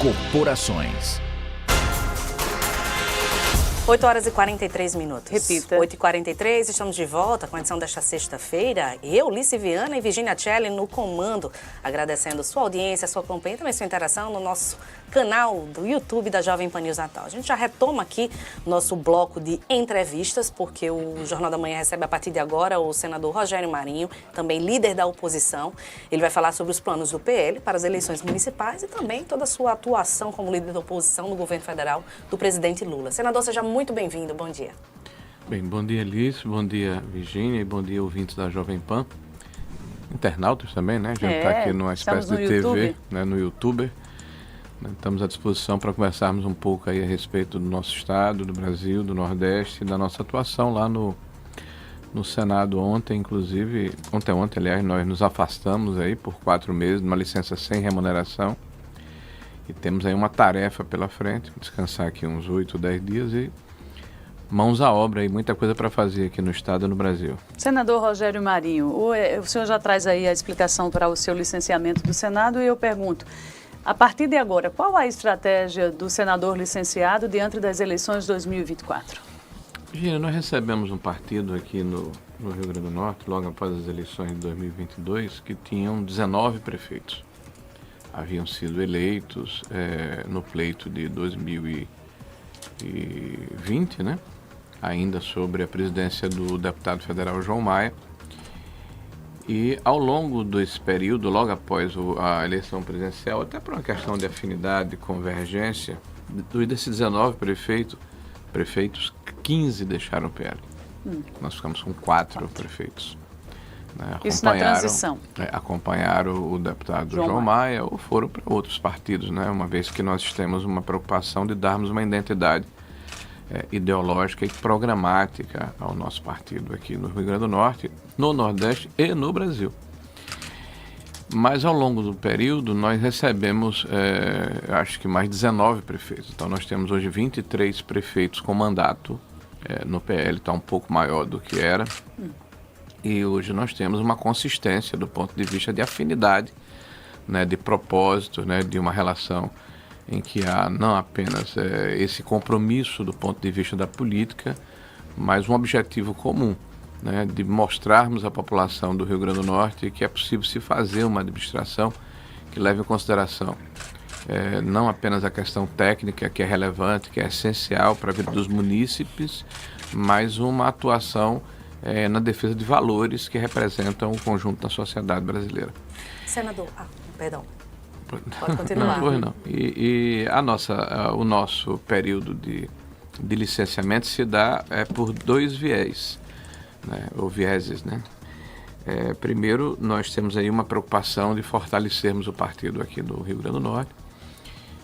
Corporações. 8 horas e 43 minutos. Repita. 8h43, estamos de volta com a edição desta sexta-feira. Eu, Lícia Viana e Virginia Celli no comando, agradecendo sua audiência, sua companhia e também sua interação no nosso canal do YouTube da Jovem Pan News Natal. A gente já retoma aqui nosso bloco de entrevistas, porque o Jornal da Manhã recebe a partir de agora o senador Rogério Marinho, também líder da oposição. Ele vai falar sobre os planos do PL para as eleições municipais e também toda a sua atuação como líder da oposição no governo federal do presidente Lula. Senador, seja muito bem-vindo. Bom dia. Bem, bom dia, Alice, bom dia, Virginia, e bom dia, ouvintes da Jovem Pan. Internautas também, né? A gente está aqui numa espécie de TV, né, no YouTube. Estamos à disposição para conversarmos um pouco aí a respeito do nosso estado, do Brasil, do Nordeste e da nossa atuação lá no Senado ontem, inclusive, ontem, aliás, nós nos afastamos aí por 4 meses, numa licença sem remuneração. E temos aí uma tarefa pela frente, descansar aqui uns 8, 10 dias e mãos à obra e muita coisa para fazer aqui no estado e no Brasil. Senador Rogério Marinho, o senhor já traz aí a explicação para o seu licenciamento do Senado e eu pergunto, a partir de agora, qual a estratégia do senador licenciado diante das eleições de 2024? Virginia, nós recebemos um partido aqui no Rio Grande do Norte, logo após as eleições de 2022, que tinham 19 prefeitos. Haviam sido eleitos no pleito de 2020, né? Ainda sobre a presidência do deputado federal João Maia. E ao longo desse período, logo após a eleição presidencial, até por uma questão de afinidade e convergência, desses 19 prefeitos, 15 deixaram o PL. Nós ficamos com 4 prefeitos. Né? Isso na transição. Acompanharam o deputado João Maia ou foram para outros partidos, né? Uma vez que nós temos uma preocupação de darmos uma identidade ideológica e programática ao nosso partido aqui no Rio Grande do Norte, no Nordeste e no Brasil. Mas ao longo do período nós recebemos, acho que mais 19 prefeitos. Então nós temos hoje 23 prefeitos com mandato no PL, está um pouco maior do que era. E hoje nós temos uma consistência do ponto de vista de afinidade, né, de propósito, né, de uma relação em que há não apenas esse compromisso do ponto de vista da política, mas um objetivo comum, né, de mostrarmos à população do Rio Grande do Norte que é possível se fazer uma administração que leve em consideração não apenas a questão técnica, que é relevante, que é essencial para a vida dos munícipes, mas uma atuação na defesa de valores que representam o conjunto da sociedade brasileira. Senador, perdão. Pode continuar. Não. E o nosso período de licenciamento se dá por 2 viés, né, ou vieses, né? Primeiro, nós temos aí uma preocupação de fortalecermos o partido aqui no Rio Grande do Norte,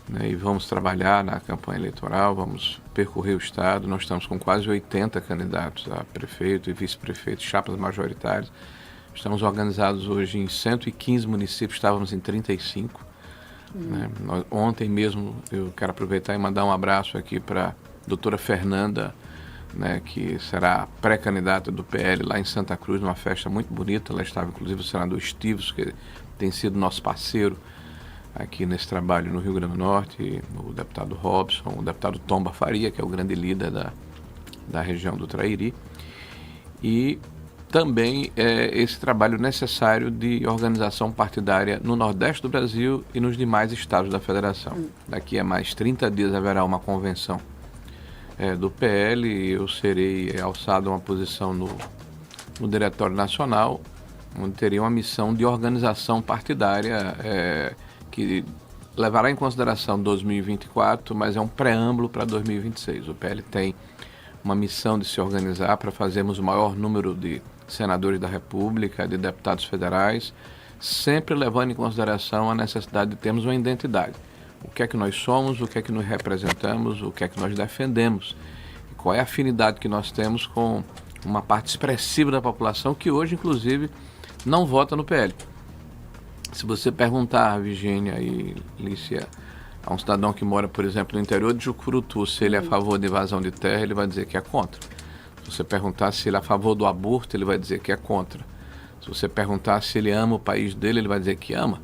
né, e vamos trabalhar na campanha eleitoral, vamos percorrer o estado. Nós estamos com quase 80 candidatos a prefeito e vice-prefeito, chapas majoritárias. Estamos organizados hoje em 115 municípios, estávamos em 35. Né? Ontem mesmo eu quero aproveitar e mandar um abraço aqui para a doutora Fernanda, né, que será pré-candidata do PL lá em Santa Cruz, numa festa muito bonita. Lá estava inclusive o senador Estivos, que tem sido nosso parceiro aqui nesse trabalho no Rio Grande do Norte, o deputado Robson, o deputado Tomba Faria, que é o grande líder da região do Trairi. E também esse trabalho necessário de organização partidária no Nordeste do Brasil e nos demais estados da federação. Daqui a mais 30 dias haverá uma convenção do PL e eu serei alçado a uma posição no Diretório Nacional, onde teria uma missão de organização partidária que levará em consideração 2024, mas é um preâmbulo para 2026. O PL tem uma missão de se organizar para fazermos o maior número de senadores da República, de deputados federais, sempre levando em consideração a necessidade de termos uma identidade. O que é que nós somos, o que é que nós representamos, o que é que nós defendemos, e qual é a afinidade que nós temos com uma parte expressiva da população que hoje, inclusive, não vota no PL. Se você perguntar, Virginia e Lícia, a um cidadão que mora, por exemplo, no interior de Jucurutu, se ele é a favor de invasão de terra, ele vai dizer que é contra. Se você perguntar se ele é a favor do aborto, ele vai dizer que é contra. Se você perguntar se ele ama o país dele, ele vai dizer que ama.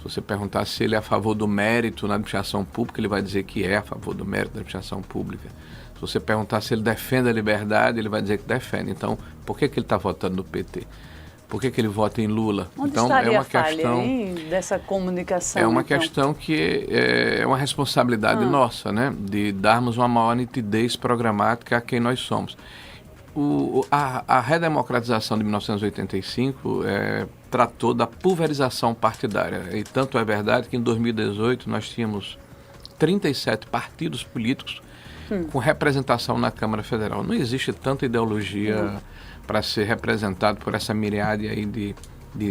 Se você perguntar se ele é a favor do mérito na administração pública, ele vai dizer que é a favor do mérito da administração pública. Se você perguntar se ele defende a liberdade, ele vai dizer que defende. Então, por que ele está votando no PT? Por que ele vota em Lula? Onde então, estaria é uma a falha questão aí dessa comunicação? É uma então? questão que é uma responsabilidade nossa, né? De darmos uma maior nitidez programática a quem nós somos. A redemocratização de 1985 tratou da pulverização partidária. E tanto é verdade que em 2018 nós tínhamos 37 partidos políticos com representação na Câmara Federal. Não existe tanta ideologia para ser representado por essa miríade aí de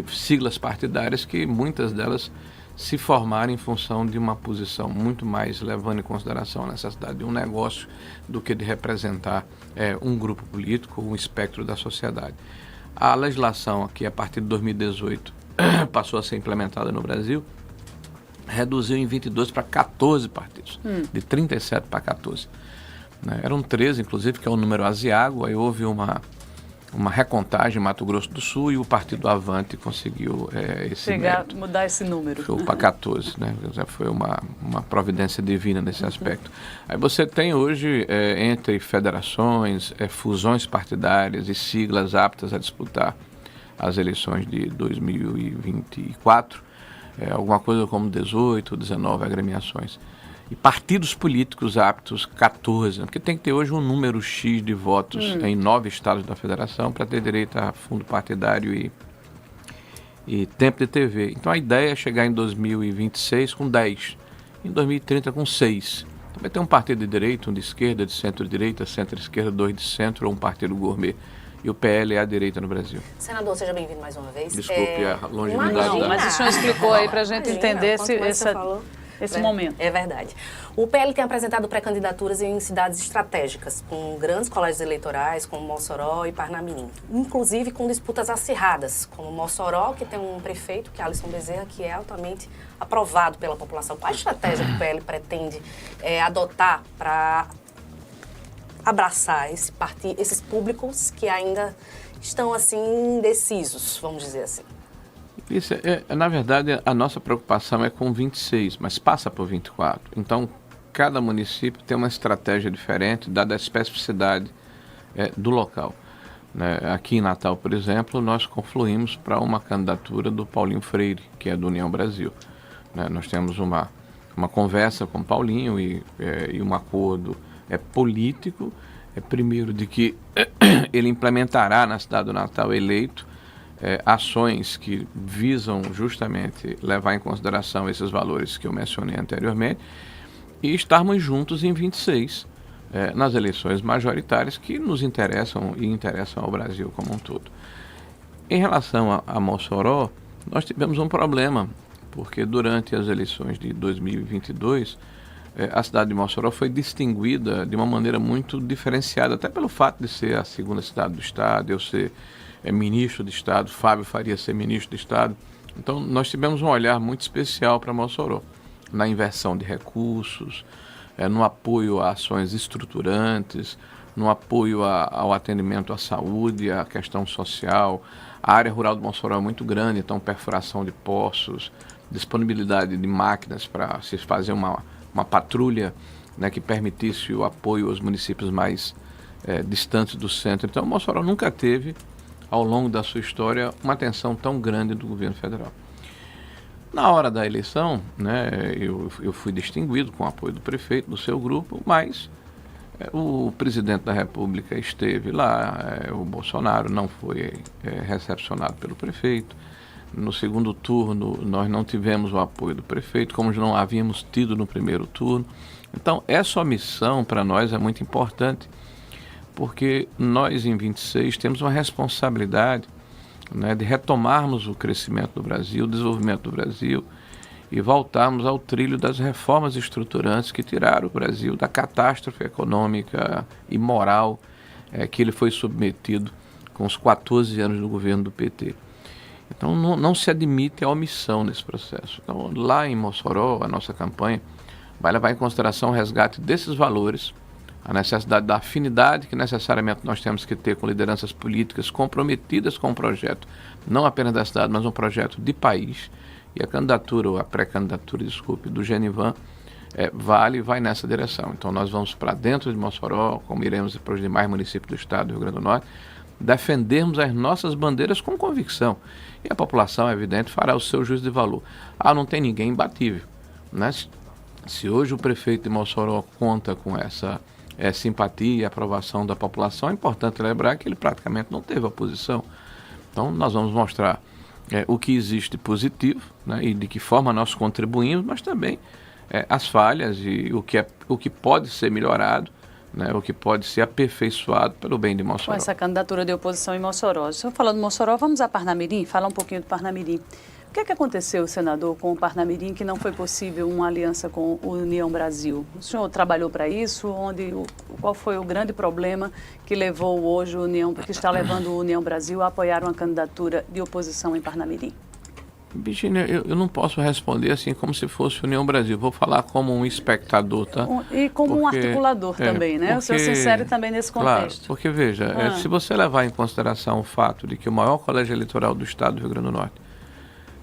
siglas partidárias, que muitas delas se formaram em função de uma posição muito mais levando em consideração a necessidade de um negócio do que de representar um grupo político, um espectro da sociedade. A legislação aqui, a partir de 2018, passou a ser implementada no Brasil, reduziu em 22 para 14 partidos, de 37 para 14. Né? Eram 13, inclusive, que é o número Asiago. Aí houve uma recontagem em Mato Grosso do Sul e o Partido Avante conseguiu esse mérito. Mudar esse número. Foi para 14, né? Foi uma providência divina nesse aspecto. Aí você tem hoje, entre federações, fusões partidárias e siglas aptas a disputar as eleições de 2024, alguma coisa como 18, 19 agremiações. E partidos políticos aptos, 14, porque tem que ter hoje um número X de votos em 9 estados da federação para ter direito a fundo partidário e tempo de TV. Então a ideia é chegar em 2026 com 10, em 2030 com 6. Também tem um partido de direita, um de esquerda, de centro-direita, centro-esquerda, 2 de centro, ou um partido gourmet. E o PL é a direita no Brasil. Senador, seja bem-vindo mais uma vez. Desculpe a longevidade. Não, mas o senhor explicou aí para a gente entender esse momento. É verdade. O PL tem apresentado pré-candidaturas em cidades estratégicas, com grandes colégios eleitorais, como Mossoró e Parnamirim. Inclusive com disputas acirradas, como Mossoró, que tem um prefeito, que é Alisson Bezerra, que é altamente aprovado pela população. Qual a estratégia que o PL pretende adotar para abraçar esses públicos que ainda estão assim indecisos, vamos dizer assim? Isso na verdade, a nossa preocupação é com 26, mas passa por 24. Então, cada município tem uma estratégia diferente, dada a especificidade do local. Né? Aqui em Natal, por exemplo, nós confluímos para uma candidatura do Paulinho Freire, que é do União Brasil. Né? Nós temos uma conversa com o Paulinho e um acordo político, primeiro de que ele implementará na cidade do Natal eleito ações que visam justamente levar em consideração esses valores que eu mencionei anteriormente e estarmos juntos em 26 nas eleições majoritárias que nos interessam e interessam ao Brasil como um todo. Em relação a Mossoró, nós tivemos um problema, porque durante as eleições de 2022, a cidade de Mossoró foi distinguida de uma maneira muito diferenciada, até pelo fato de ser a segunda cidade do estado, eu ser ministro de Estado, Fábio Faria ser ministro de Estado. Então, nós tivemos um olhar muito especial para Mossoró, na inversão de recursos, no apoio a ações estruturantes, no apoio ao atendimento à saúde, à questão social. A área rural de Mossoró é muito grande, então perfuração de poços, disponibilidade de máquinas para se fazer uma patrulha, né, que permitisse o apoio aos municípios mais distantes do centro. Então, Mossoró nunca teve, ao longo da sua história, uma atenção tão grande do governo federal. Na hora da eleição, né, eu fui distinguido com o apoio do prefeito, do seu grupo, mas o presidente da República esteve lá, o Bolsonaro não foi recepcionado pelo prefeito. No segundo turno, nós não tivemos o apoio do prefeito, como não havíamos tido no primeiro turno. Então, essa omissão para nós é muito importante, porque nós, em 26, temos uma responsabilidade, né, de retomarmos o crescimento do Brasil, o desenvolvimento do Brasil e voltarmos ao trilho das reformas estruturantes que tiraram o Brasil da catástrofe econômica e moral que ele foi submetido com os 14 anos do governo do PT. Então, não se admite a omissão nesse processo. Então, lá em Mossoró, a nossa campanha vai levar em consideração o resgate desses valores, a necessidade da afinidade que necessariamente nós temos que ter com lideranças políticas comprometidas com o projeto, não apenas da cidade, mas um projeto de país. E a candidatura, ou a pré-candidatura, desculpe, do Genivan, vai nessa direção. Então nós vamos para dentro de Mossoró, como iremos para os demais municípios do estado do Rio Grande do Norte, defendermos as nossas bandeiras com convicção. E a população, é evidente, fará o seu juízo de valor. Não tem ninguém imbatível, né? Se hoje o prefeito de Mossoró conta com essa simpatia e aprovação da população, é importante lembrar que ele praticamente não teve oposição. Então nós vamos mostrar o que existe de positivo, né, e de que forma nós contribuímos, mas também as falhas e o que pode ser melhorado, né, o que pode ser aperfeiçoado pelo bem de Mossoró. Com essa candidatura de oposição em Mossoró. O senhor falando de Mossoró, vamos a Parnamirim, falar um pouquinho do Parnamirim. O que aconteceu, senador, com o Parnamirim, que não foi possível uma aliança com o União Brasil? O senhor trabalhou para isso? Qual foi o grande problema que levou hoje que está levando o União Brasil a apoiar uma candidatura de oposição em Parnamirim? Virginia, eu não posso responder assim como se fosse União Brasil. Vou falar como um espectador, tá? E como um articulador também, né? O senhor se insere também nesse contexto. Claro, porque veja, se você levar em consideração o fato de que o maior colégio eleitoral do estado do Rio Grande do Norte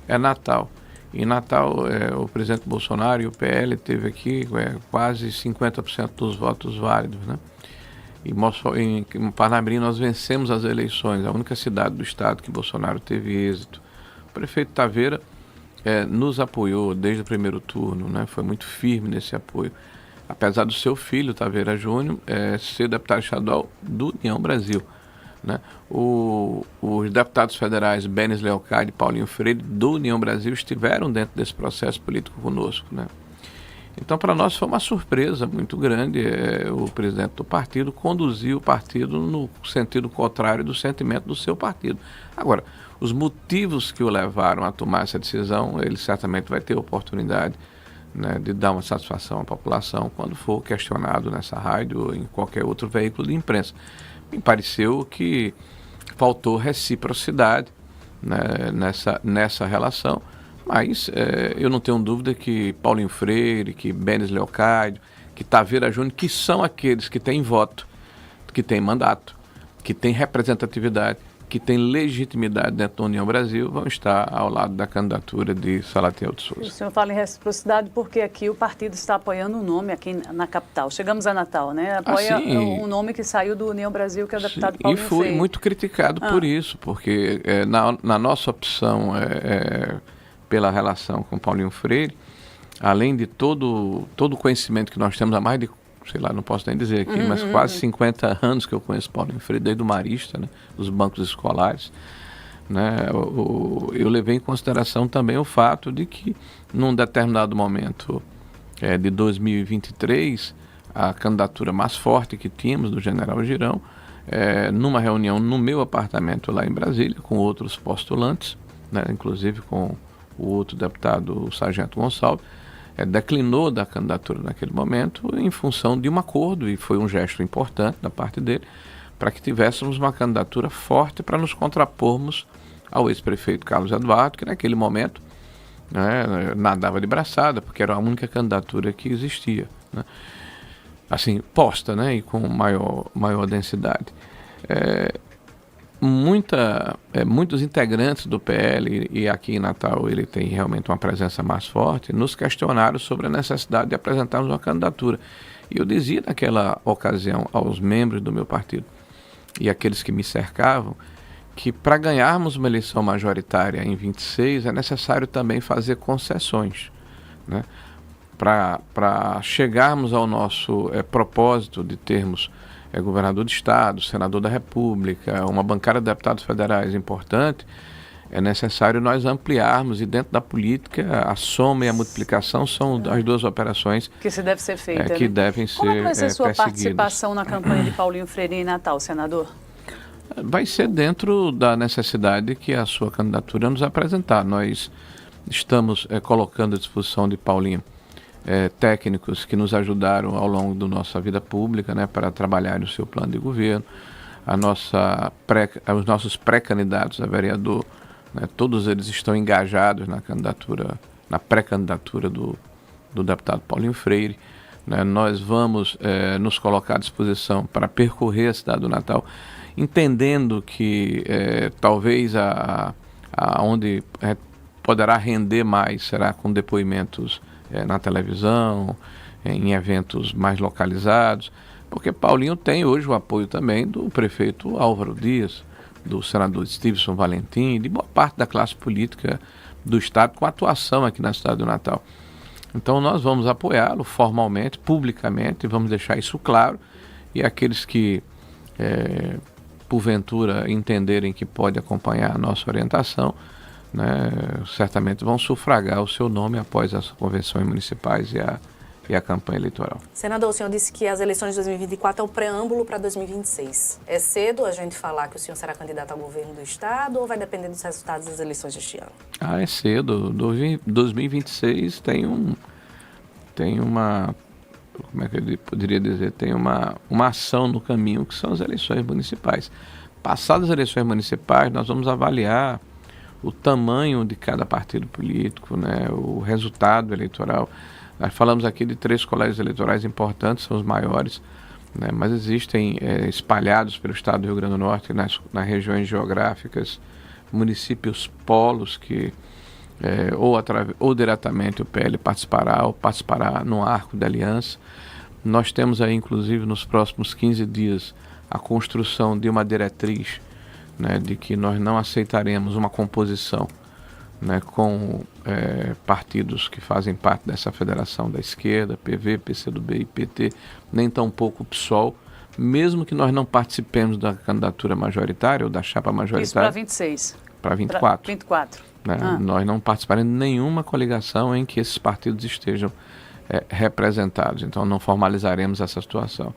é Natal. Em Natal, o presidente Bolsonaro e o PL teve aqui quase 50% dos votos válidos, né? Em Parnamirim nós vencemos as eleições, a única cidade do estado que Bolsonaro teve êxito. O prefeito Taveira nos apoiou desde o primeiro turno, né? Foi muito firme nesse apoio. Apesar do seu filho, Taveira Júnior, ser deputado estadual do União Brasil, né? Os deputados federais Benes Leocádio e Paulinho Freire do União Brasil estiveram dentro desse processo político conosco, né? Então, para nós foi uma surpresa muito grande. O presidente do partido conduziu o partido no sentido contrário do sentimento do seu partido. Agora, os motivos que o levaram a tomar essa decisão, ele certamente vai ter oportunidade, né, de dar uma satisfação à população quando for questionado nessa rádio ou em qualquer outro veículo de imprensa. Me pareceu que faltou reciprocidade, né, nessa relação, mas eu não tenho dúvida que Paulinho Freire, que Benes Leocádio, que Taveira Júnior, que são aqueles que têm voto, que têm mandato, que têm representatividade, que têm legitimidade dentro da União Brasil, vão estar ao lado da candidatura de Salatiel de Souza. O senhor fala em reciprocidade porque aqui o partido está apoiando um nome aqui na capital. Chegamos a Natal, né? Apoia um nome que saiu do União Brasil, que é o deputado Paulinho Freire. E foi muito criticado por isso, porque na nossa opção pela relação com Paulinho Freire, além de todo o conhecimento que nós temos há mais de, sei lá, não posso nem dizer aqui, mas quase 50 anos que eu conheço Paulinho Freire, desde o Marista, né, dos bancos escolares, né, eu levei em consideração também o fato de que, num determinado momento de 2023, a candidatura mais forte que tínhamos do General Girão, numa reunião no meu apartamento lá em Brasília, com outros postulantes, né, inclusive com o outro deputado, o Sargento Gonçalves, declinou da candidatura naquele momento em função de um acordo, e foi um gesto importante da parte dele, para que tivéssemos uma candidatura forte para nos contrapormos ao ex-prefeito Carlos Eduardo, que naquele momento, né, nadava de braçada, porque era a única candidatura que existia, né, assim, posta, né, e com maior densidade. Muitos integrantes do PL, e aqui em Natal ele tem realmente uma presença mais forte, nos questionaram sobre a necessidade de apresentarmos uma candidatura. E eu dizia naquela ocasião aos membros do meu partido e aqueles que me cercavam que para ganharmos uma eleição majoritária em 26 é necessário também fazer concessões, né? Para chegarmos ao nosso propósito de termos governador de estado, senador da república, uma bancada de deputados federais importante, é necessário nós ampliarmos, e dentro da política a soma e a multiplicação são as duas operações que se deve ser feita, que né? devem ser Como é que vai ser a sua perseguidas. participação na campanha de Paulinho Freire em Natal, senador? Vai ser dentro da necessidade que a sua candidatura nos apresentar. Nós estamos colocando à disposição de Paulinho técnicos que nos ajudaram ao longo da nossa vida pública, né, para trabalhar no seu plano de governo. Os nossos pré-candidatos a vereador, né, todos eles estão engajados na candidatura, na pré-candidatura do deputado Paulinho Freire, né. Nós vamos nos colocar à disposição para percorrer a cidade do Natal, entendendo que talvez onde poderá render mais será com depoimentos na televisão, em eventos mais localizados, porque Paulinho tem hoje o apoio também do prefeito Álvaro Dias, do senador Stevenson Valentim, de boa parte da classe política do Estado, com atuação aqui na cidade do Natal. Então nós vamos apoiá-lo formalmente, publicamente, vamos deixar isso claro, e aqueles que porventura entenderem que pode acompanhar a nossa orientação, né, certamente vão sufragar o seu nome após as convenções municipais e a campanha eleitoral. Senador, o senhor disse que as eleições de 2024 é o preâmbulo para 2026. É cedo a gente falar que o senhor será candidato ao governo do Estado ou vai depender dos resultados das eleições deste ano? É cedo. 2026 tem uma, como é que eu poderia dizer, tem uma ação no caminho, que são as eleições municipais. Passadas as eleições municipais, nós vamos avaliar o tamanho de cada partido político, né, o resultado eleitoral. Nós falamos aqui de 3 colégios eleitorais importantes, são os maiores, né, mas existem espalhados pelo estado do Rio Grande do Norte, nas regiões geográficas, municípios polos que ou diretamente o PL participará ou participará no arco da aliança. Nós temos aí, inclusive, nos próximos 15 dias, a construção de uma diretriz, né, de que nós não aceitaremos uma composição, né, com partidos que fazem parte dessa federação da esquerda, PV, PCdoB e PT, nem tampouco o PSOL, mesmo que nós não participemos da candidatura majoritária ou da chapa majoritária. Isso para 26. Para 24. 24. Né? Nós não participaremos de nenhuma coligação em que esses partidos estejam representados, então não formalizaremos essa situação.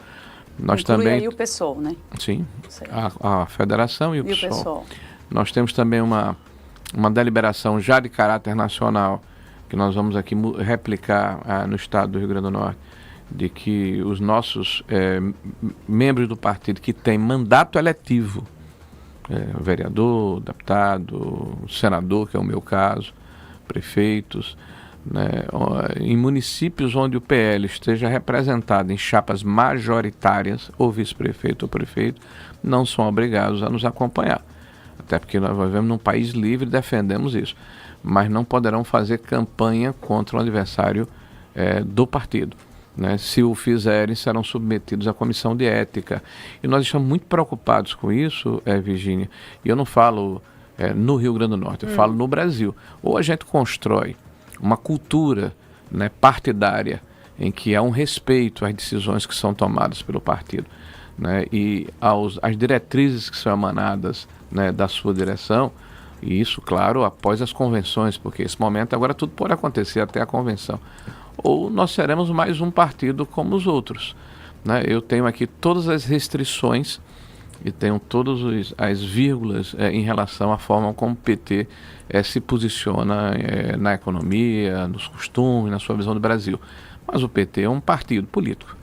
Nós inclui também aí o PSOL, né? Sim, a federação e o PSOL. O PSOL. Nós temos também uma deliberação já de caráter nacional, que nós vamos aqui replicar no estado do Rio Grande do Norte, de que os nossos membros do partido que têm mandato eletivo, vereador, deputado, senador, que é o meu caso, prefeitos, né, em municípios onde o PL esteja representado em chapas majoritárias, ou vice-prefeito ou prefeito, não são obrigados a nos acompanhar. Até porque nós vivemos num país livre e defendemos isso. Mas não poderão fazer campanha contra o adversário do partido. Né? Se o fizerem, serão submetidos à comissão de ética. E nós estamos muito preocupados com isso, Virgínia. E eu não falo no Rio Grande do Norte, eu falo no Brasil. Ou a gente constrói uma cultura, né, partidária, em que há um respeito às decisões que são tomadas pelo partido, né, e às diretrizes que são emanadas, né, da sua direção, e isso, claro, após as convenções, porque esse momento agora tudo pode acontecer até a convenção. Ou nós seremos mais um partido como os outros. Né? Eu tenho aqui todas as restrições e tenho todas as vírgulas em relação à forma como o PT se posiciona na economia, nos costumes, na sua visão do Brasil. Mas o PT é um partido político,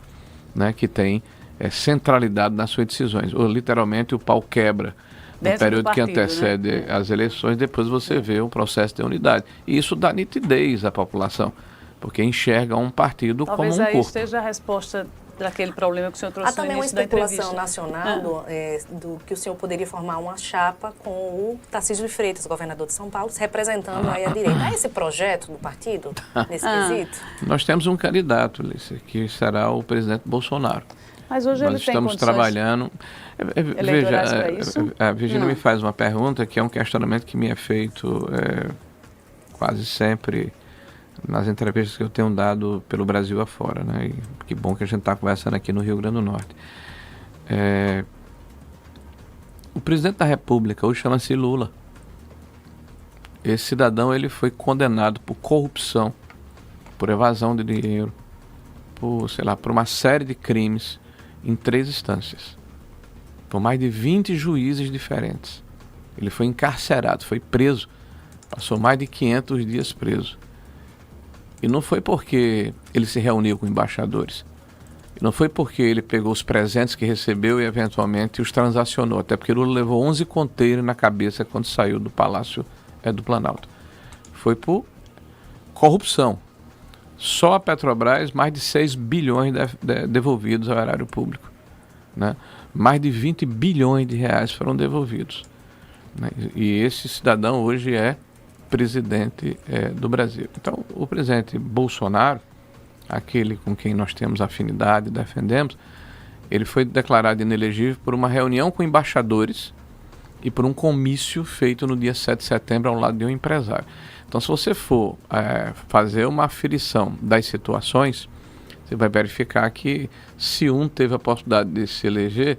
né, que tem centralidade nas suas decisões. Ou, literalmente, o pau quebra no período que antecede, né, as eleições, depois você vê o processo de unidade. E isso dá nitidez à população, porque enxerga um partido como um corpo. Talvez aí esteja a resposta daquele problema que o senhor trouxe no início da entrevista. Há também uma especulação nacional do que o senhor poderia formar uma chapa com o Tarcísio de Freitas, governador de São Paulo, representando aí a direita. Há esse projeto do partido nesse quesito? Nós temos um candidato, Lícia, que será o presidente Bolsonaro. Mas hoje nós ele tem estamos trabalhando. Veja, a Virgínia me faz uma pergunta que é um questionamento que me é feito quase sempre nas entrevistas que eu tenho dado pelo Brasil afora, né? E que bom que a gente está conversando aqui no Rio Grande do Norte. O presidente da República hoje chama-se Lula. Esse cidadão, ele foi condenado por corrupção, por evasão de dinheiro, por uma série de crimes em 3 instâncias, por mais de 20 juízes diferentes. Ele foi encarcerado, foi preso, passou mais de 500 dias preso. E não foi porque ele se reuniu com embaixadores, não foi porque ele pegou os presentes que recebeu e eventualmente os transacionou, até porque Lula levou 11 conteiros na cabeça quando saiu do Palácio do Planalto. Foi por corrupção. Só a Petrobras, mais de 6 bilhões devolvidos ao erário público. Né? Mais de 20 bilhões de reais foram devolvidos. Né? E esse cidadão hoje é presidente do Brasil. Então, o presidente Bolsonaro, aquele com quem nós temos afinidade e defendemos, ele foi declarado inelegível por uma reunião com embaixadores e por um comício feito no dia 7 de setembro ao lado de um empresário. Então, se você for fazer uma aferição das situações, você vai verificar que se um teve a possibilidade de se eleger,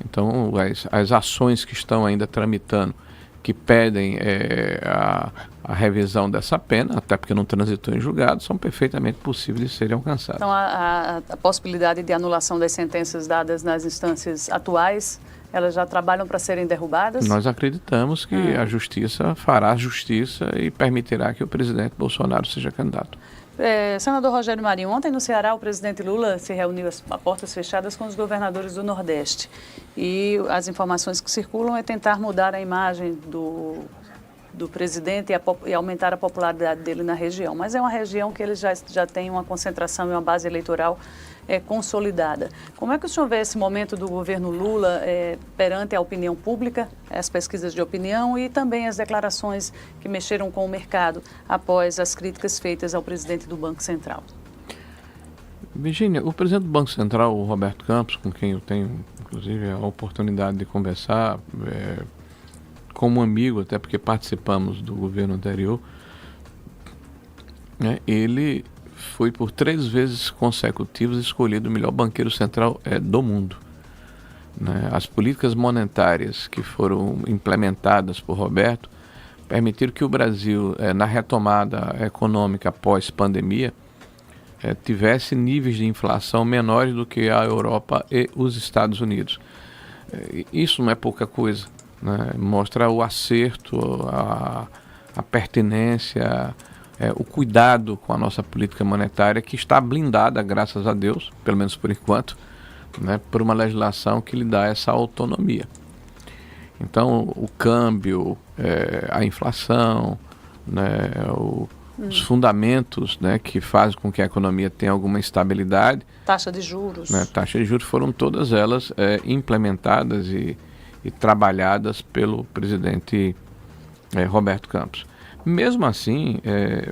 então as ações que estão ainda tramitando, que pedem a revisão dessa pena, até porque não transitou em julgado, são perfeitamente possíveis de serem alcançadas. Então, a possibilidade de anulação das sentenças dadas nas instâncias atuais, elas já trabalham para serem derrubadas? Nós acreditamos que a Justiça fará justiça e permitirá que o presidente Bolsonaro seja candidato. Senador Rogério Marinho, ontem no Ceará o presidente Lula se reuniu a portas fechadas com os governadores do Nordeste e as informações que circulam é tentar mudar a imagem do presidente e aumentar a popularidade dele na região. Mas é uma região que ele já tem uma concentração e uma base eleitoral consolidada. Como é que o senhor vê esse momento do governo Lula perante a opinião pública, as pesquisas de opinião e também as declarações que mexeram com o mercado após as críticas feitas ao presidente do Banco Central? Virgínia, o presidente do Banco Central, o Roberto Campos, com quem eu tenho, inclusive, a oportunidade de conversar, como amigo, até porque participamos do governo anterior, ele foi por 3 vezes consecutivas escolhido o melhor banqueiro central do mundo. As políticas monetárias que foram implementadas por Roberto permitiram que o Brasil, na retomada econômica pós-pandemia, tivesse níveis de inflação menores do que a Europa e os Estados Unidos. Isso não é pouca coisa, né? Mostra o acerto, a pertinência, o cuidado com a nossa política monetária, que está blindada, graças a Deus, pelo menos por enquanto, né, por uma legislação que lhe dá essa autonomia. Então, o câmbio, a inflação, né, os fundamentos, né, que fazem com que a economia tenha alguma estabilidade. Taxa de juros. Né, taxa de juros foram todas elas implementadas e trabalhadas pelo presidente Roberto Campos. Mesmo assim,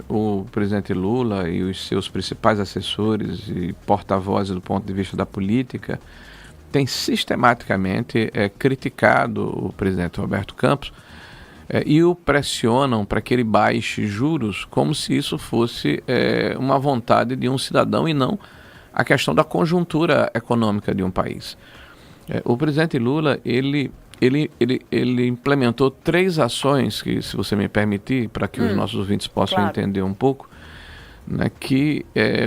o presidente Lula e os seus principais assessores e porta-vozes do ponto de vista da política têm sistematicamente criticado o presidente Roberto Campos e o pressionam para que ele baixe juros como se isso fosse uma vontade de um cidadão e não a questão da conjuntura econômica de um país. O presidente Lula, ele implementou 3 ações que, se você me permitir, para que os nossos ouvintes possam entender um pouco, né, que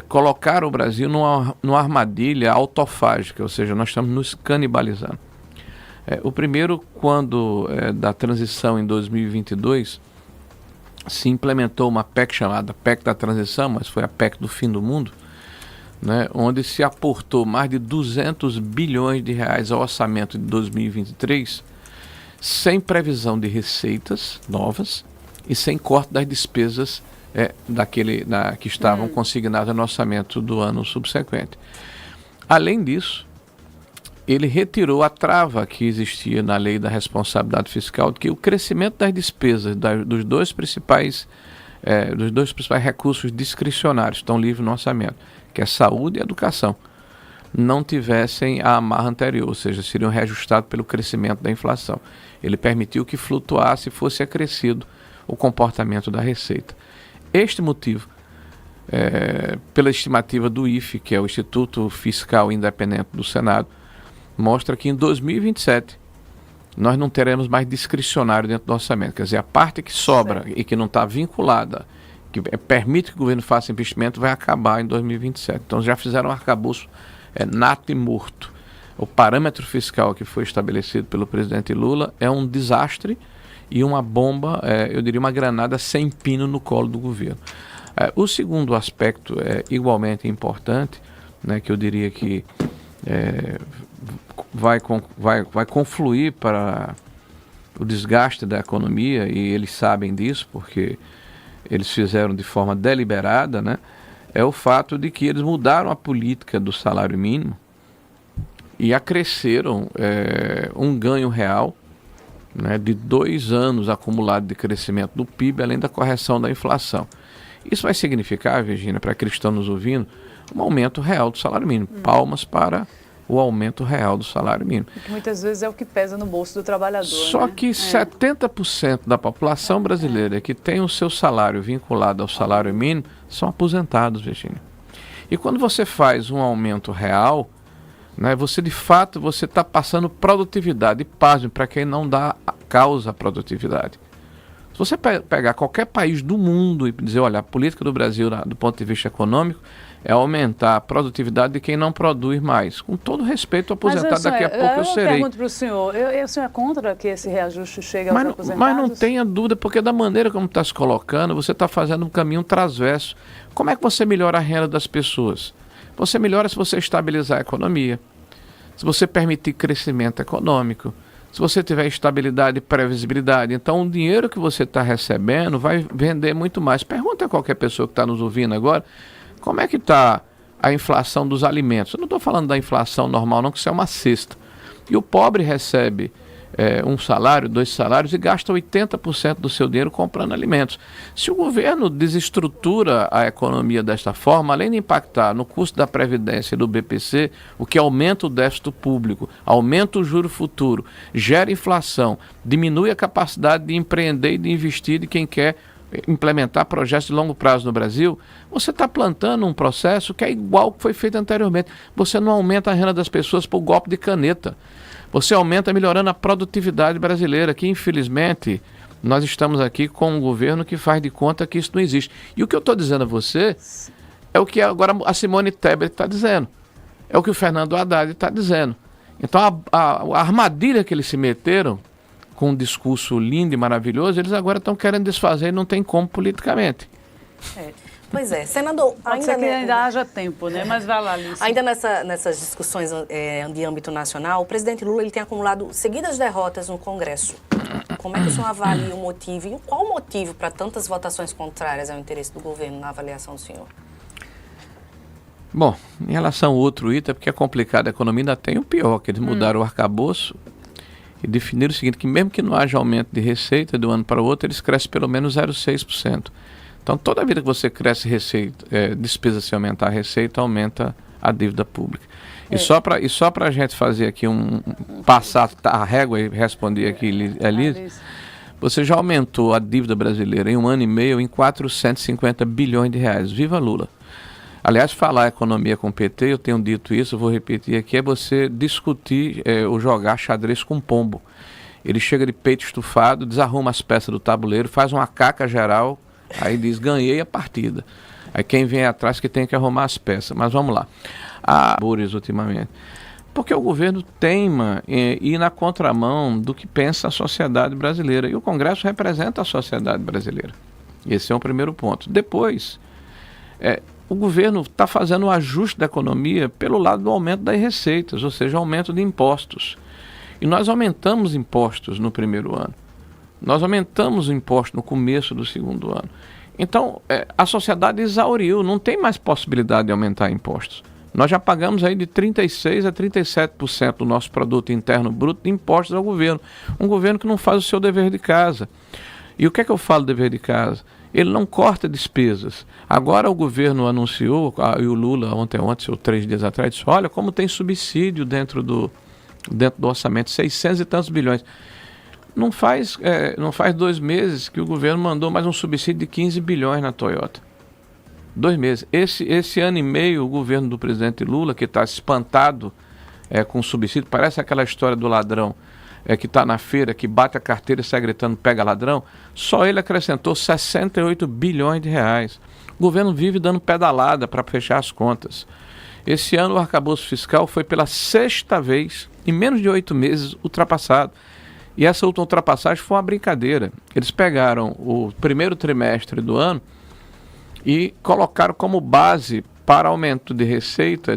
colocaram o Brasil numa armadilha autofágica, ou seja, nós estamos nos canibalizando. O primeiro, quando da transição em 2022, se implementou uma PEC chamada PEC da Transição, mas foi a PEC do fim do mundo, né, onde se aportou mais de 200 bilhões de reais ao orçamento de 2023, sem previsão de receitas novas e sem corte das despesas que estavam consignadas no orçamento do ano subsequente. Além disso, ele retirou a trava que existia na lei da responsabilidade fiscal, de que o crescimento das despesas dos dois principais recursos discricionários que estão livres no orçamento, que é saúde e educação, não tivessem a amarra anterior, ou seja, seriam reajustados pelo crescimento da inflação. Ele permitiu que flutuasse e fosse acrescido o comportamento da receita. Este motivo, pela estimativa do IFE, que é o Instituto Fiscal Independente do Senado, mostra que em 2027 nós não teremos mais discricionário dentro do orçamento. Quer dizer, a parte que sobra e que não está vinculada, que permite que o governo faça investimento, vai acabar em 2027. Então já fizeram um arcabouço nato e morto. O parâmetro fiscal que foi estabelecido pelo presidente Lula é um desastre e uma bomba, eu diria uma granada sem pino no colo do governo. O segundo aspecto igualmente importante, né, que eu diria que vai confluir para o desgaste da economia, e eles sabem disso porque eles fizeram de forma deliberada, né, é o fato de que eles mudaram a política do salário mínimo e acresceram um ganho real né, de 2 anos acumulado de crescimento do PIB, além da correção da inflação. Isso vai significar, Virgínia, para aqueles que estão nos ouvindo, um aumento real do salário mínimo. Palmas para o aumento real do salário mínimo. Que muitas vezes é o que pesa no bolso do trabalhador. Só né? que 70% da população brasileira que tem o seu salário vinculado ao salário mínimo são aposentados, Virgínia. E quando você faz um aumento real, né, você de fato está passando produtividade. E pasme para quem não dá causa à produtividade. Se você pegar qualquer país do mundo e dizer, olha, a política do Brasil, do ponto de vista econômico, é aumentar a produtividade de quem não produz mais. Com todo respeito ao aposentado, daqui a pouco eu serei. Eu pergunto para o senhor, o senhor é contra que esse reajuste chegue aos aposentados? Mas não tenha dúvida, porque da maneira como está se colocando, você está fazendo um caminho transverso. Como é que você melhora a renda das pessoas? Você melhora se você estabilizar a economia, se você permitir crescimento econômico, se você tiver estabilidade e previsibilidade. Então, o dinheiro que você está recebendo vai vender muito mais. Pergunta a qualquer pessoa que está nos ouvindo agora, como é que está a inflação dos alimentos? Eu não estou falando da inflação normal, não, que isso é uma cesta. E o pobre recebe um salário, 2 salários e gasta 80% do seu dinheiro comprando alimentos. Se o governo desestrutura a economia desta forma, além de impactar no custo da Previdência e do BPC, o que aumenta o déficit público, aumenta o juro futuro, gera inflação, diminui a capacidade de empreender e de investir de quem quer implementar projetos de longo prazo no Brasil, você está plantando um processo que é igual ao que foi feito anteriormente. Você não aumenta a renda das pessoas por golpe de caneta. Você aumenta melhorando a produtividade brasileira, que infelizmente nós estamos aqui com um governo que faz de conta que isso não existe. E o que eu estou dizendo a você é o que agora a Simone Tebet está dizendo. É o que o Fernando Haddad está dizendo. Então a armadilha que eles se meteram com um discurso lindo e maravilhoso, eles agora estão querendo desfazer e não tem como politicamente. Pois é, senador, ainda haja tempo, né? Mas vai lá, Alice. Ainda nessas discussões de âmbito nacional, o presidente Lula ele tem acumulado seguidas derrotas no Congresso. Como é que o senhor avalia o motivo e qual o motivo para tantas votações contrárias ao interesse do governo na avaliação do senhor? Bom, em relação ao outro item, porque é complicado, a economia ainda tem o pior, que eles mudaram o arcabouço e definiram o seguinte, que mesmo que não haja aumento de receita de um ano para o outro, eles crescem pelo menos 0,6%. Então, toda vida que você cresce receita, despesa se aumentar a receita, aumenta a dívida pública. E só para a gente fazer aqui passar a régua e responder aqui, Elise, você já aumentou a dívida brasileira em 1 ano e meio em 450 bilhões de reais. Viva Lula! Aliás, falar economia com o PT, eu tenho dito isso, eu vou repetir aqui, é você discutir ou jogar xadrez com pombo. Ele chega de peito estufado, desarruma as peças do tabuleiro, faz uma caca geral, aí diz, ganhei a partida. Aí quem vem atrás que tem que arrumar as peças. Mas vamos lá. Ultimamente. Porque o governo teima em ir na contramão do que pensa a sociedade brasileira. E o Congresso representa a sociedade brasileira. Esse é o primeiro ponto. Depois, o governo está fazendo o ajuste da economia pelo lado do aumento das receitas, ou seja, aumento de impostos. E nós aumentamos impostos no primeiro ano. Nós aumentamos o imposto no começo do segundo ano. Então, a sociedade exauriu, não tem mais possibilidade de aumentar impostos. Nós já pagamos aí de 36% a 37% do nosso produto interno bruto de impostos ao governo. Um governo que não faz o seu dever de casa. E o que é que eu falo dever de casa? Ele não corta despesas. Agora o governo anunciou, e o Lula ontem ou 3 dias atrás, disse, olha como tem subsídio dentro do orçamento, 600 e tantos bilhões. Não faz 2 meses que o governo mandou mais um subsídio de 15 bilhões na Toyota. 2 meses. Esse ano e meio, o governo do presidente Lula, que está espantado com subsídio, parece aquela história do ladrão que está na feira, que bate a carteira e sai gritando, pega ladrão, só ele acrescentou 68 bilhões de reais. O governo vive dando pedalada para fechar as contas. Esse ano o arcabouço fiscal foi pela 6ª vez, em menos de 8 meses, ultrapassado. E essa última ultrapassagem foi uma brincadeira. Eles pegaram o primeiro trimestre do ano e colocaram como base para aumento de receita,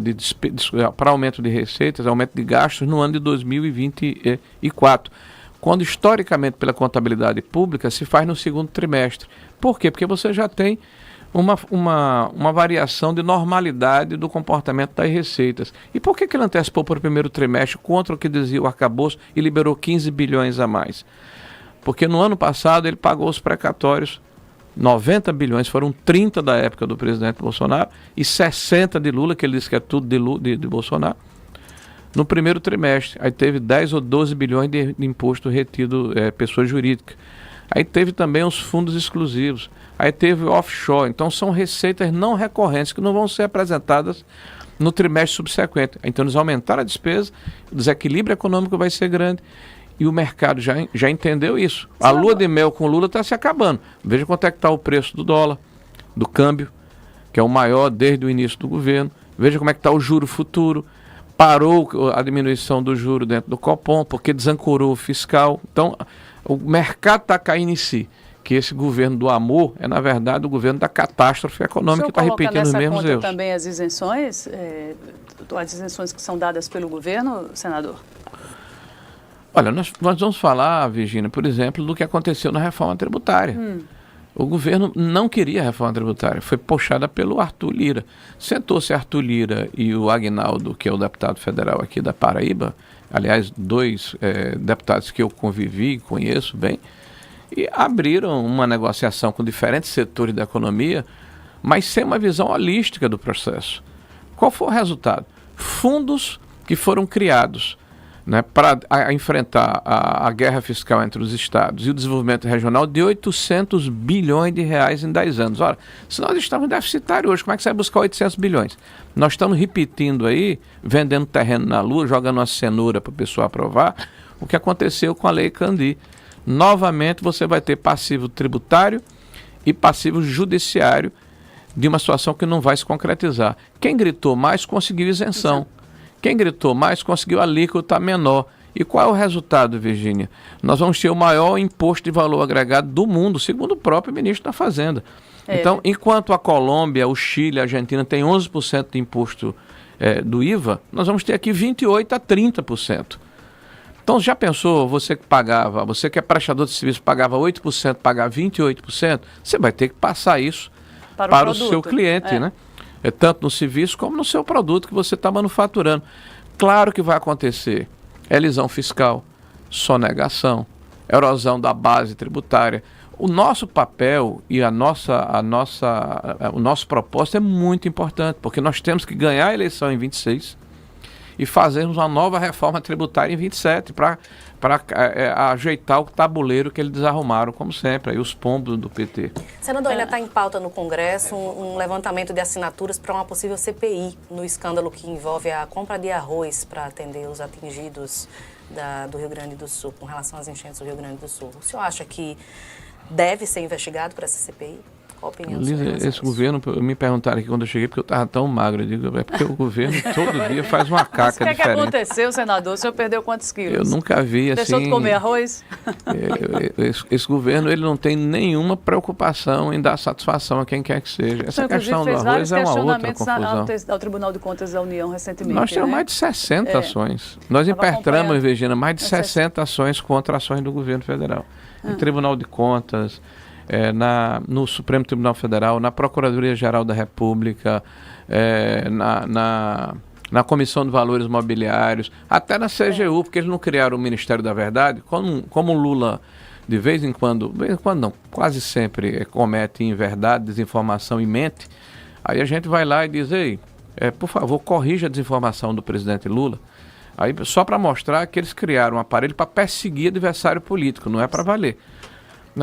para aumento de receitas, aumento de gastos no ano de 2024, quando historicamente pela contabilidade pública se faz no segundo trimestre. Por quê? Porque você já tem uma variação de normalidade do comportamento das receitas. E por que ele antecipou para o primeiro trimestre contra o que dizia o arcabouço e liberou 15 bilhões a mais? Porque no ano passado ele pagou os precatórios, 90 bilhões, foram 30 da época do presidente Bolsonaro e 60 de Lula, que ele disse que é tudo de Bolsonaro, no primeiro trimestre. Aí teve 10 ou 12 bilhões de imposto retido pessoa jurídica. Aí teve também os fundos exclusivos. Aí teve o offshore. Então são receitas não recorrentes que não vão ser apresentadas no trimestre subsequente. Então eles aumentaram a despesa, o desequilíbrio econômico vai ser grande. E o mercado já entendeu isso. A lua de mel com Lula está se acabando. Veja quanto é que está o preço do dólar, do câmbio, que é o maior desde o início do governo. Veja como é que está o juro futuro. Parou a diminuição do juro dentro do Copom, porque desancorou o fiscal. Então, o mercado está caindo em si. Que esse governo do amor é, na verdade, o governo da catástrofe econômica, que está repetindo os mesmos erros. Também as isenções que são dadas pelo governo, senador? Olha, nós vamos falar, Virgínia, por exemplo, do que aconteceu na reforma tributária. O governo não queria a reforma tributária, foi puxada pelo Arthur Lira. Sentou-se Arthur Lira e o Agnaldo, que é o deputado federal aqui da Paraíba, aliás, dois deputados que eu convivi e conheço bem, e abriram uma negociação com diferentes setores da economia, mas sem uma visão holística do processo. Qual foi o resultado? Fundos que foram criados, né, para enfrentar a guerra fiscal entre os estados e o desenvolvimento regional de 800 bilhões de reais em 10 anos. Ora, se nós estamos deficitários hoje, como é que você vai buscar 800 bilhões? Nós estamos repetindo aí, vendendo terreno na lua, jogando uma cenoura para o pessoal aprovar, o que aconteceu com a Lei Candir. Novamente você vai ter passivo tributário e passivo judiciário de uma situação que não vai se concretizar. Quem gritou mais conseguiu isenção. Quem gritou mais conseguiu alíquota menor. E qual é o resultado, Virgínia? Nós vamos ter o maior imposto de valor agregado do mundo, segundo o próprio ministro da Fazenda. Então, enquanto a Colômbia, o Chile, a Argentina tem 11% de imposto do IVA, nós vamos ter aqui 28% a 30%. Então, já pensou, você que é prestador de serviço, pagava 8%, pagar 28%, você vai ter que passar isso para o seu cliente, né? Tanto no serviço como no seu produto que você está manufaturando. Claro que vai acontecer elisão fiscal, sonegação, erosão da base tributária. O nosso papel e o nosso propósito é muito importante, porque nós temos que ganhar a eleição em 26 e fazermos uma nova reforma tributária em 27 para ajeitar o tabuleiro que eles desarrumaram, como sempre, aí os pombos do PT. Senador, ainda está em pauta no Congresso um levantamento de assinaturas para uma possível CPI no escândalo que envolve a compra de arroz para atender os atingidos do Rio Grande do Sul, com relação às enchentes do Rio Grande do Sul. O senhor acha que deve ser investigado por essa CPI? Qual a opinião do senhor? Esse governo, me perguntaram aqui quando eu cheguei, porque eu estava tão magro. Eu digo, é porque o governo todo dia faz uma caca diferente. O que aconteceu, senador? O senhor perdeu quantos quilos? Eu nunca vi assim... Deixou de comer arroz? Esse governo, ele não tem nenhuma preocupação em dar satisfação a quem quer que seja. Essa questão do arroz é uma outra confusão. Ao Tribunal de Contas da União recentemente. Nós temos mais de 60 ações. Nós impetramos, Virgínia, mais de 60 ações contra ações do governo federal. Em Tribunal de Contas... no Supremo Tribunal Federal, na Procuradoria-Geral da República, na Comissão de Valores Mobiliários, até na CGU, porque eles não criaram o Ministério da Verdade, como o Lula, de vez em quando não, quase sempre comete inverdade, desinformação e mente, aí a gente vai lá e diz, ei, por favor, corrija a desinformação do presidente Lula, aí, só para mostrar que eles criaram um aparelho para perseguir adversário político, não é para valer.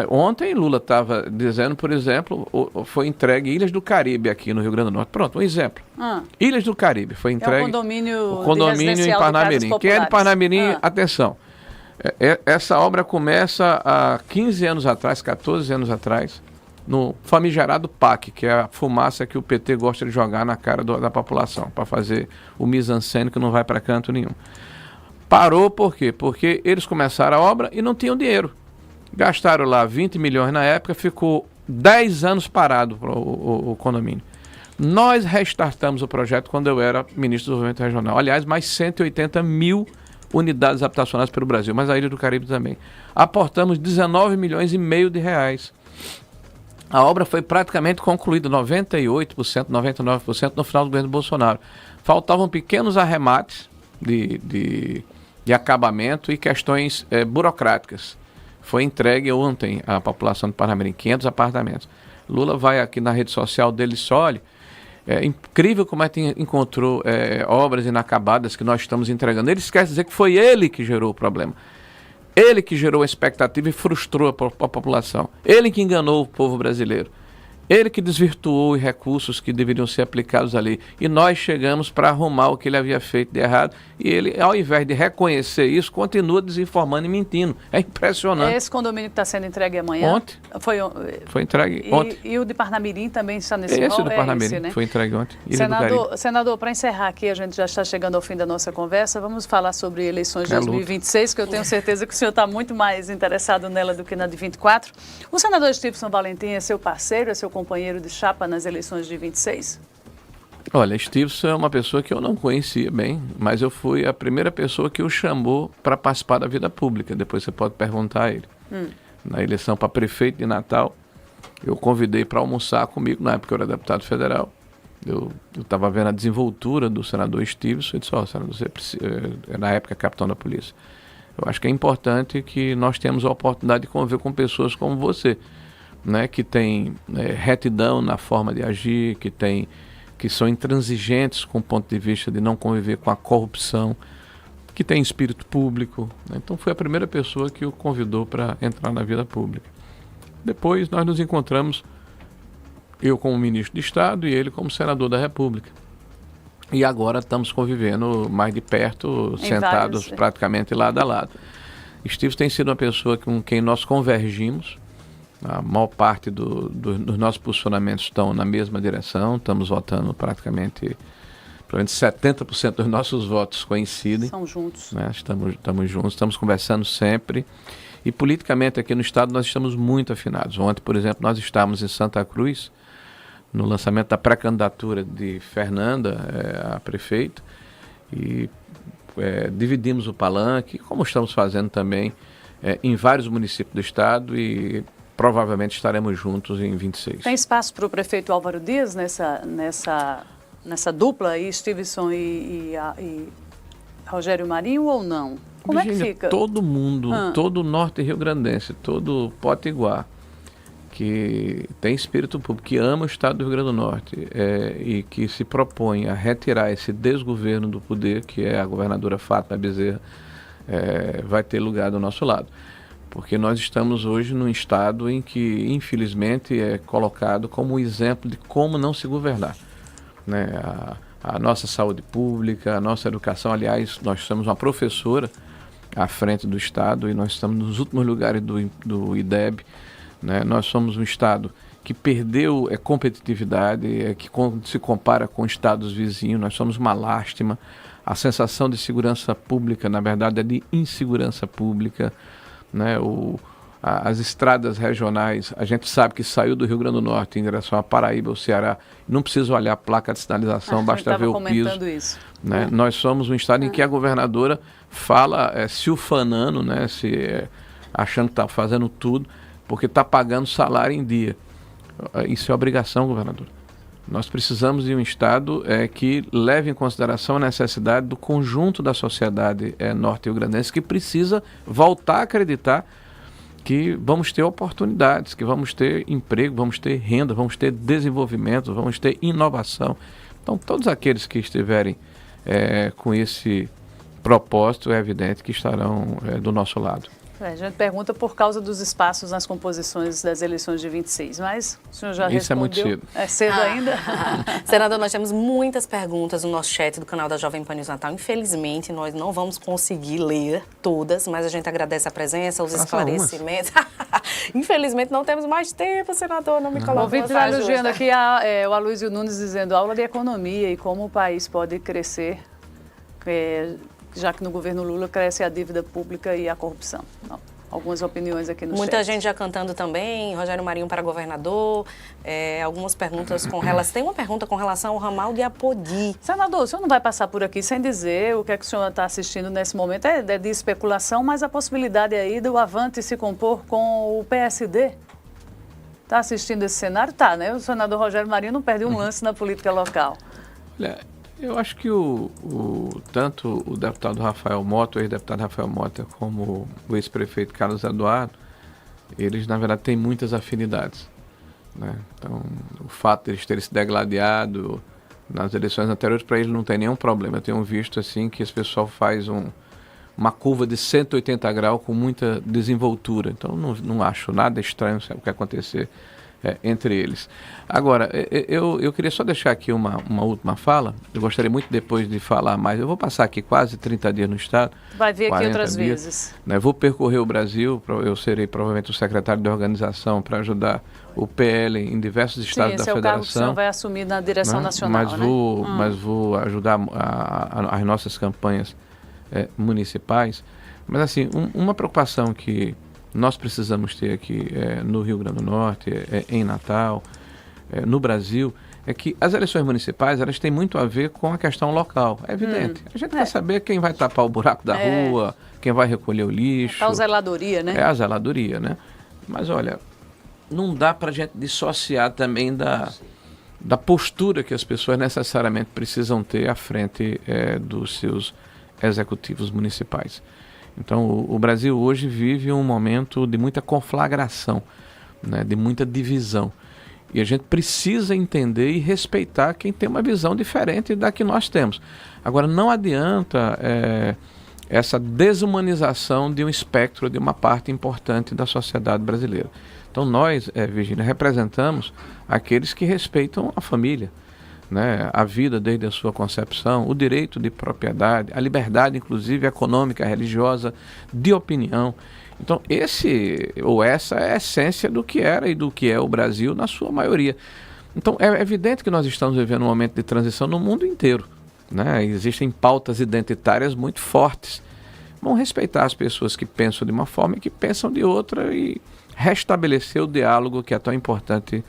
Ontem Lula estava dizendo, por exemplo, foi entregue Ilhas do Caribe aqui no Rio Grande do Norte. Pronto, um exemplo. Ilhas do Caribe foi entregue. O condomínio em Parnamirim. Quem é de Parnamirim, atenção. Essa obra começa há 15 anos atrás, 14 anos atrás, no famigerado PAC, que é a fumaça que o PT gosta de jogar na cara da população, para fazer o mise-en-scène que não vai para canto nenhum. Parou por quê? Porque eles começaram a obra e não tinham dinheiro. Gastaram lá 20 milhões na época, ficou 10 anos parado o condomínio. Nós restartamos o projeto quando eu era ministro do Desenvolvimento Regional. Aliás, mais 180 mil unidades habitacionais pelo Brasil, mas a Ilha do Caribe também. Aportamos 19 milhões e meio de reais. A obra foi praticamente concluída, 98%, 99% no final do governo Bolsonaro. Faltavam pequenos arremates de acabamento e questões burocráticas. Foi entregue ontem à população de Parnamirim 500 apartamentos. Lula vai aqui na rede social dele e disse, olha, é incrível como é que encontrou obras inacabadas que nós estamos entregando. Ele esquece de dizer que foi ele que gerou o problema. Ele que gerou a expectativa e frustrou a população. Ele que enganou o povo brasileiro. Ele que desvirtuou os recursos que deveriam ser aplicados ali. E nós chegamos para arrumar o que ele havia feito de errado. E ele, ao invés de reconhecer isso, continua desinformando e mentindo. É impressionante. Esse condomínio que está sendo entregue amanhã? Ontem. Foi entregue ontem. E o de Parnamirim também está nesse rol? Do Parnamirim, né? foi entregue ontem. Senador, para encerrar aqui, a gente já está chegando ao fim da nossa conversa. Vamos falar sobre eleições de 2026, que eu tenho certeza que o senhor está muito mais interessado nela do que na de 24. O senador Stevenson Valentim é seu parceiro, é seu companheiro de chapa nas eleições de 26? Olha, Stevenson é uma pessoa que eu não conhecia bem, mas eu fui a primeira pessoa que o chamou para participar da vida pública. Depois você pode perguntar a ele. Na eleição para prefeito de Natal, eu convidei para almoçar comigo, na época eu era deputado federal. Eu estava vendo a desenvoltura do senador Stevenson e disse, senador, você precisa, na época capitão da polícia. Eu acho que é importante que nós tenhamos a oportunidade de conviver com pessoas como você, né, que tem retidão na forma de agir, que são intransigentes com o ponto de vista de não conviver com a corrupção, que tem espírito público. Né? Então foi a primeira pessoa que o convidou para entrar na vida pública. Depois nós nos encontramos, eu como ministro de Estado e ele como senador da República. E agora estamos convivendo mais de perto, sentados praticamente lado a lado. Steve tem sido uma pessoa com quem nós convergimos. A maior parte dos nossos posicionamentos estão na mesma direção, estamos votando praticamente 70% dos nossos votos coincidem. São juntos. Né? Estamos juntos, estamos conversando sempre. E politicamente aqui no Estado nós estamos muito afinados. Ontem, por exemplo, nós estávamos em Santa Cruz, no lançamento da pré-candidatura de Fernanda a prefeito, e dividimos o palanque, como estamos fazendo também em vários municípios do Estado, e provavelmente estaremos juntos em 26. Tem espaço para o prefeito Álvaro Dias nessa dupla aí, Stevenson e Rogério Marinho, ou não? Como Virgínia, é que fica? Todo mundo, todo o norte rio-grandense, todo o Potiguar, que tem espírito público, que ama o estado do Rio Grande do Norte e que se propõe a retirar esse desgoverno do poder, que é a governadora Fátima Bezerra, vai ter lugar do nosso lado. Porque nós estamos hoje num estado em que, infelizmente, é colocado como exemplo de como não se governar. Né? A nossa saúde pública, a nossa educação, aliás, nós temos uma professora à frente do estado e nós estamos nos últimos lugares do IDEB. Né? Nós somos um estado que perdeu competitividade, que se compara com estados vizinhos, nós somos uma lástima. A sensação de segurança pública, na verdade, é de insegurança pública. Né? As estradas regionais, a gente sabe que saiu do Rio Grande do Norte em direção a Paraíba ou Ceará, não precisa olhar a placa de sinalização, basta ver o piso. Isso. Né? Nós somos um estado em que a governadora fala se ufanando, né? Achando que está fazendo tudo, porque está pagando salário em dia. Isso é obrigação, governador. Nós precisamos de um estado que leve em consideração a necessidade do conjunto da sociedade norte-rio-grandense, que precisa voltar a acreditar que vamos ter oportunidades, que vamos ter emprego, vamos ter renda, vamos ter desenvolvimento, vamos ter inovação. Então, todos aqueles que estiverem com esse propósito, é evidente que estarão do nosso lado. A gente pergunta por causa dos espaços nas composições das eleições de 26, mas o senhor já respondeu. Isso é muito cedo. É cedo ainda? Senador, nós temos muitas perguntas no nosso chat do canal da Jovem Pan News Natal. Infelizmente, nós não vamos conseguir ler todas, mas a gente agradece a presença, os esclarecimentos. Infelizmente, não temos mais tempo, senador, não me coloque. O Vitor está elogiando aqui o Aloysio Nunes dizendo aula de economia e como o país pode crescer, já que no governo Lula cresce a dívida pública e a corrupção. Algumas opiniões aqui no chat. Muita gente já cantando também, Rogério Marinho para governador, algumas perguntas com relação... Tem uma pergunta com relação ao ramal de Apodi. Senador, o senhor não vai passar por aqui sem dizer o que é que o senhor está assistindo nesse momento, é de especulação, mas a possibilidade aí do Avante se compor com o PSD? Está assistindo esse cenário? Tá, né? O senador Rogério Marinho não perdeu um lance na política local. Olha, eu acho que tanto o deputado Rafael Mota, o ex-deputado Rafael Mota, como o ex-prefeito Carlos Eduardo, eles, na verdade, têm muitas afinidades, né? Então, o fato de eles terem se degladiado nas eleições anteriores, para eles não tem nenhum problema. Eu tenho visto, assim, que esse pessoal faz uma curva de 180 graus com muita desenvoltura. Então, não acho nada estranho o que acontecer entre eles. Agora, eu queria só deixar aqui uma última fala. Eu gostaria muito depois de falar mais. Eu vou passar aqui quase 30 dias no Estado. Vai vir aqui outras dias, vezes. Né? Vou percorrer o Brasil. Eu serei provavelmente o secretário de organização para ajudar o PL em diversos estados da federação. Esse é o cargo que o senhor vai assumir na direção nacional, mas vou ajudar as nossas campanhas municipais. Mas, assim, uma preocupação que nós precisamos ter aqui no Rio Grande do Norte, em Natal, no Brasil, é que as eleições municipais, elas têm muito a ver com a questão local. É evidente. A gente quer saber quem vai tapar o buraco da rua, quem vai recolher o lixo. A zeladoria, né? É a zeladoria, né? Mas, olha, não dá para a gente dissociar também da postura que as pessoas necessariamente precisam ter à frente dos seus executivos municipais. Então, o Brasil hoje vive um momento de muita conflagração, né, de muita divisão. E a gente precisa entender e respeitar quem tem uma visão diferente da que nós temos. Agora, não adianta essa desumanização de um espectro de uma parte importante da sociedade brasileira. Então, nós, Virgínia, representamos aqueles que respeitam a família, né, a vida desde a sua concepção, o direito de propriedade, a liberdade, inclusive, econômica, religiosa, de opinião. Então, essa é a essência do que era e do que é o Brasil na sua maioria. Então, é evidente que nós estamos vivendo um momento de transição no mundo inteiro, né? Existem pautas identitárias muito fortes. Vamos respeitar as pessoas que pensam de uma forma e que pensam de outra e restabelecer o diálogo que é tão importante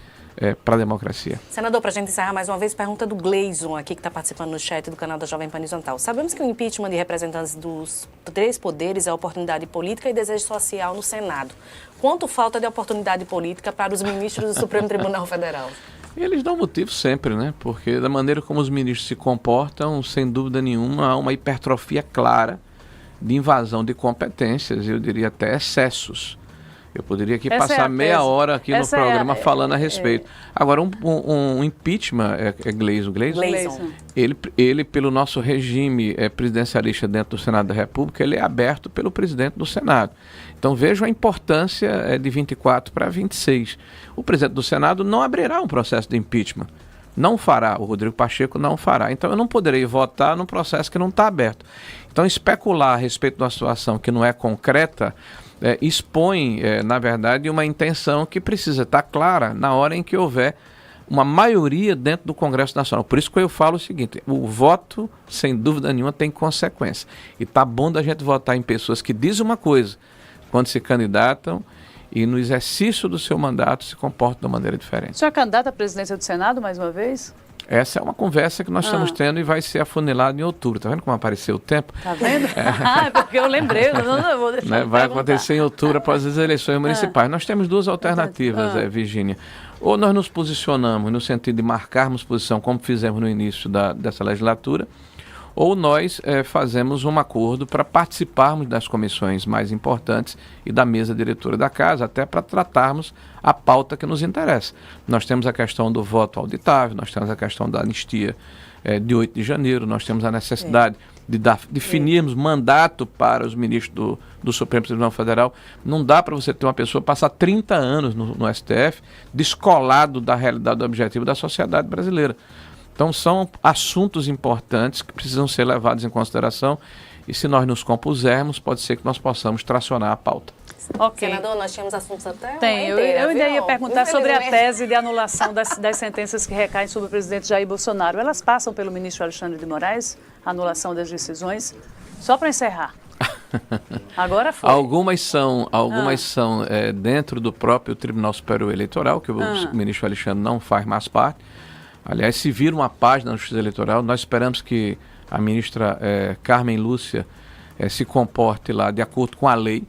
para a democracia. Senador, para a gente encerrar mais uma vez, pergunta do Gleison aqui, que está participando no chat do canal da Jovem Pan Horizontal. Sabemos que o impeachment de representantes dos 3 poderes é oportunidade política e desejo social no Senado. Quanto falta de oportunidade política para os ministros do Supremo Tribunal Federal? Eles dão motivo sempre, né? Porque da maneira como os ministros se comportam, sem dúvida nenhuma, há uma hipertrofia clara de invasão de competências, eu diria até excessos. Eu poderia aqui passar meia hora aqui no programa falando a respeito. Agora, um impeachment, Gleison, ele, pelo nosso regime presidencialista dentro do Senado da República, ele é aberto pelo presidente do Senado. Então, vejam a importância de 24 para 26. O presidente do Senado não abrirá um processo de impeachment. Não fará, o Rodrigo Pacheco não fará. Então, eu não poderei votar num processo que não está aberto. Então, especular a respeito de uma situação que não é concreta expõe, na verdade, uma intenção que precisa estar clara na hora em que houver uma maioria dentro do Congresso Nacional. Por isso que eu falo o seguinte, o voto, sem dúvida nenhuma, tem consequência. E está bom da gente votar em pessoas que dizem uma coisa quando se candidatam e no exercício do seu mandato se comportam de uma maneira diferente. O senhor é candidato à presidência do Senado, mais uma vez? Essa é uma conversa que nós estamos tendo e vai ser afunilada em outubro. Está vendo como apareceu o tempo? Está vendo? Porque eu lembrei. Não vou deixar vai acontecer em outubro após as eleições municipais. Nós temos 2 alternativas, Virgínia. Ou nós nos posicionamos no sentido de marcarmos posição, como fizemos no início dessa legislatura, ou nós fazemos um acordo para participarmos das comissões mais importantes e da mesa diretora da casa, até para tratarmos a pauta que nos interessa. Nós temos a questão do voto auditável, nós temos a questão da anistia de 8 de janeiro, nós temos a necessidade de definirmos mandato para os ministros do Supremo Tribunal Federal. Não dá para você ter uma pessoa passar 30 anos no STF descolado da realidade objetiva da sociedade brasileira. Então, são assuntos importantes que precisam ser levados em consideração e, se nós nos compusermos, pode ser que nós possamos tracionar a pauta. Okay. Senador, nós tínhamos assuntos até eu ainda ia perguntar sobre a tese de anulação das sentenças que recaem sobre o presidente Jair Bolsonaro. Elas passam pelo ministro Alexandre de Moraes, a anulação das decisões? Só para encerrar. Agora foi. Algumas são dentro do próprio Tribunal Superior Eleitoral, que o ministro Alexandre não faz mais parte. Aliás, se vira uma página na Justiça Eleitoral, nós esperamos que a ministra Carmen Lúcia se comporte lá de acordo com a lei,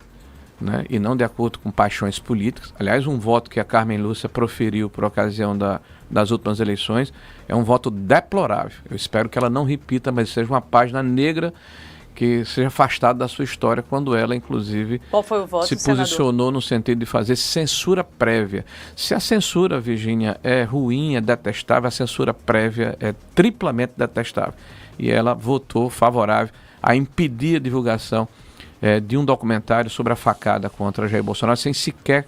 né, e não de acordo com paixões políticas. Aliás, um voto que a Carmen Lúcia proferiu por ocasião das últimas eleições é um voto deplorável. Eu espero que ela não repita, mas seja uma página negra que seja afastada da sua história, quando ela, inclusive, qual foi o voto, se posicionou no sentido de fazer censura prévia. Se a censura, Virgínia, é ruim, é detestável, a censura prévia é triplamente detestável. E ela votou favorável a impedir a divulgação de um documentário sobre a facada contra Jair Bolsonaro, sem sequer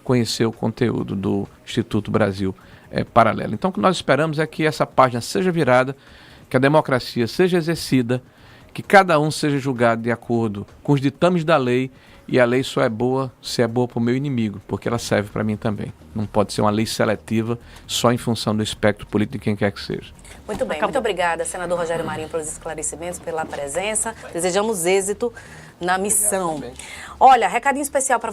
conhecer o conteúdo do Instituto Brasil Paralelo. Então, o que nós esperamos é que essa página seja virada, que a democracia seja exercida, que cada um seja julgado de acordo com os ditames da lei, e a lei só é boa se é boa para o meu inimigo, porque ela serve para mim também. Não pode ser uma lei seletiva só em função do espectro político de quem quer que seja. Muito bem, muito obrigada, senador Rogério Marinho, pelos esclarecimentos, pela presença. Desejamos êxito na missão. Olha, recadinho especial para